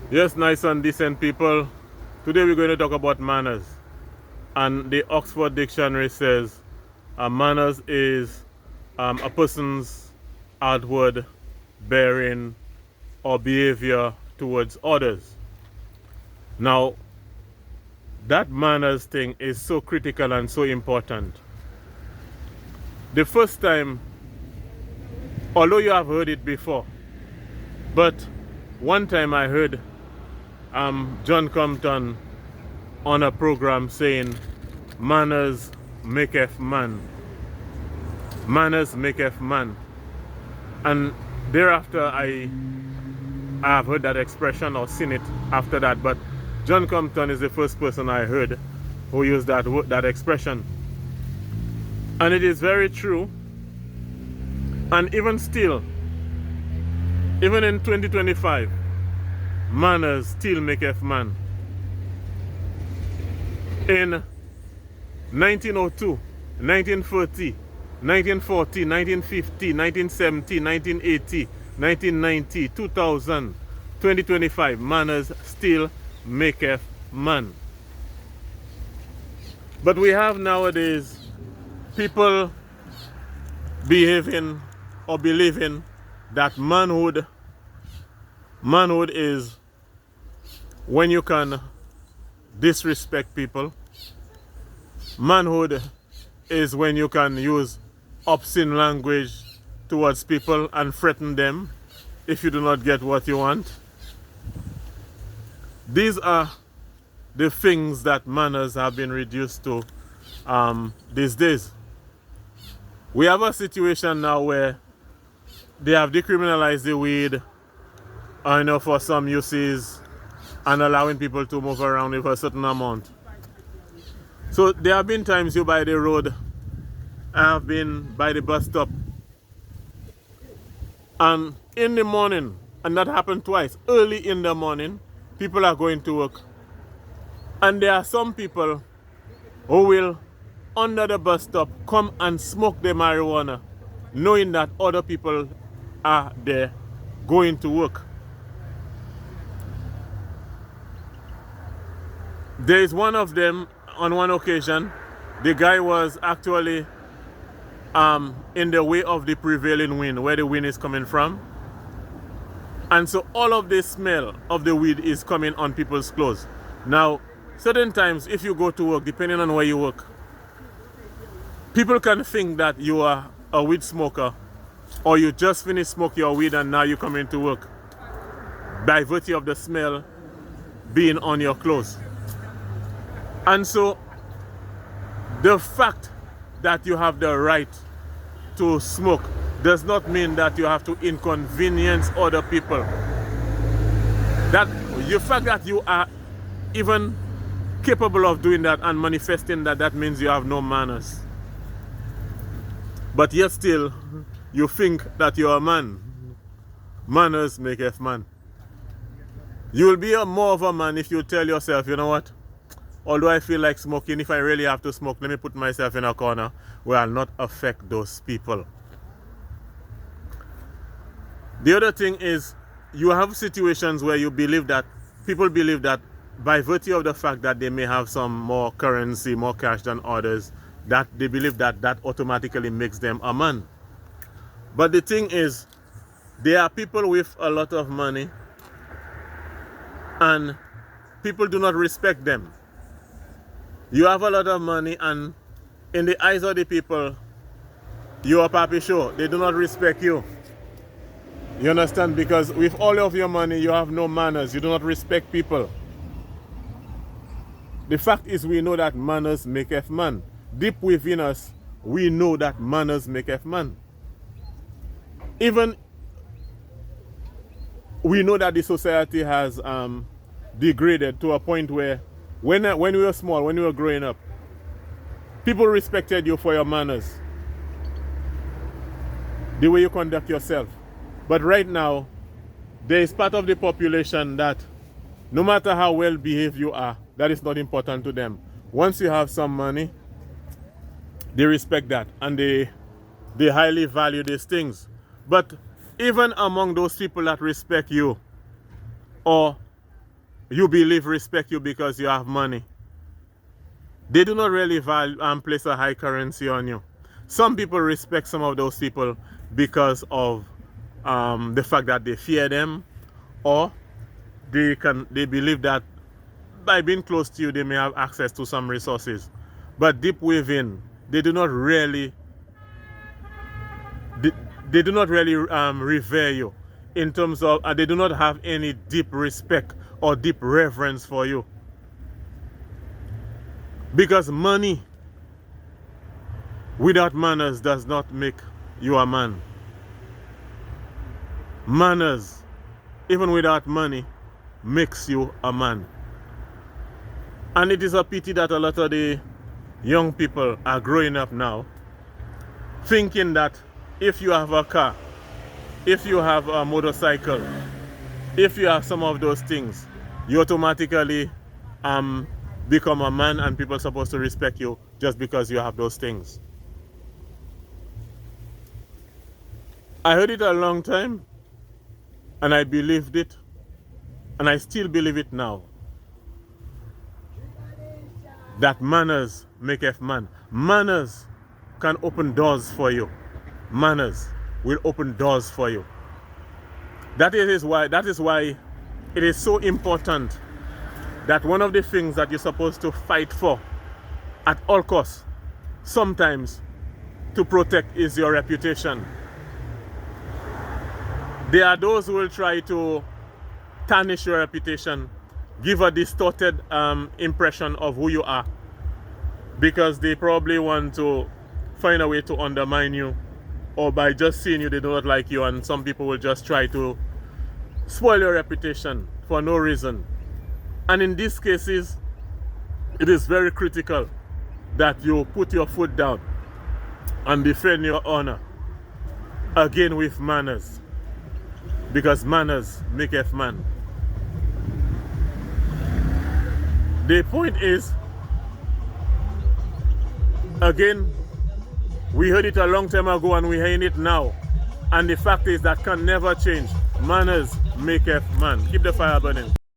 Yes, nice and decent people. Today we're going to talk about manners. And the Oxford Dictionary says manners is a person's outward bearing or behavior towards others. Now, that manners thing is so critical and so important. The first time, although you have heard it before, but one time I heard John Compton on a program saying, manners maketh man. Manners maketh man. And thereafter I have heard that expression or seen it after that, but John Compton is the first person I heard who used that expression. And it is very true. And even still, even in 2025, manners still maketh man. In 1902, 1930, 1940, 1950, 1970, 1980, 1990, 2000, 2025, manners still maketh man. But we have nowadays people behaving or believing that manhood is when you can disrespect people. Manhood is when you can use obscene language towards people and threaten them if you do not get what you want. These are the things that manners have been reduced to these days. We have a situation now where they have decriminalized the weed, for some uses, and allowing people to move around with a certain amount. So there have been times you by the road, I have been by the bus stop, and in the morning, and that happened twice, early in the morning, people are going to work. And there are some people who will, under the bus stop, come and smoke the marijuana, knowing that other people are there going to work. There is one of them, on one occasion, the guy was actually in the way of the prevailing wind, where the wind is coming from. And so all of the smell of the weed is coming on people's clothes. Now, certain times, if you go to work, depending on where you work, people can think that you are a weed smoker, or you just finished smoking your weed and now you come into work, by virtue of the smell being on your clothes. And so, the fact that you have the right to smoke does not mean that you have to inconvenience other people. That the fact that you are even capable of doing that and manifesting that means you have no manners. But yet still, you think that you are a man. Manners maketh man. You will be more of a man if you tell yourself, you know what? Although I feel like smoking, if I really have to smoke, let me put myself in a corner where I'll not affect those people. The other thing is, you have situations where you believe that, people believe that by virtue of the fact that they may have some more currency, more cash than others, that they believe that that automatically makes them a man. But the thing is, there are people with a lot of money and people do not respect them. You have a lot of money and in the eyes of the people, you are Papi Show. They do not respect you. You understand? Because with all of your money, you have no manners. You do not respect people. The fact is, we know that manners maketh man. Deep within us, we know that manners maketh man. Even we know that the society has degraded to a point where when we were small, when we were growing up, people respected you for your manners, the way you conduct yourself. But right now, there is part of the population that no matter how well behaved you are, that is not important to them. Once you have some money, they respect that and they highly value these things. But even among those people that respect you, or you believe respect you because you have money. They do not really place a high currency on you. Some people respect some of those people because of the fact that they fear them, or they believe that by being close to you they may have access to some resources. But deep within, they do not really revere you in terms of they do not have any deep respect or deep reverence for you. Because money without manners does not make you a man. Manners, even without money, makes you a man. And it is a pity that a lot of the young people are growing up now thinking that if you have a car, if you have a motorcycle, if you have some of those things, you automatically become a man and people are supposed to respect you just because you have those things. I heard it a long time and I believed it, and I still believe it now, that manners maketh man. Manners can open doors for you. Manners will open doors for you. That is why it is so important that one of the things that you're supposed to fight for at all costs, sometimes to protect, is your reputation. There are those who will try to tarnish your reputation, give a distorted impression of who you are, because they probably want to find a way to undermine you, or by just seeing you they do not like you, and some people will just try to spoil your reputation for no reason. And in these cases, it is very critical that you put your foot down and defend your honor, again with manners, because manners maketh man. The point is, again, we heard it a long time ago and we're hearing it now, and the fact is that can never change. Manners maketh man. Keep the fire burning.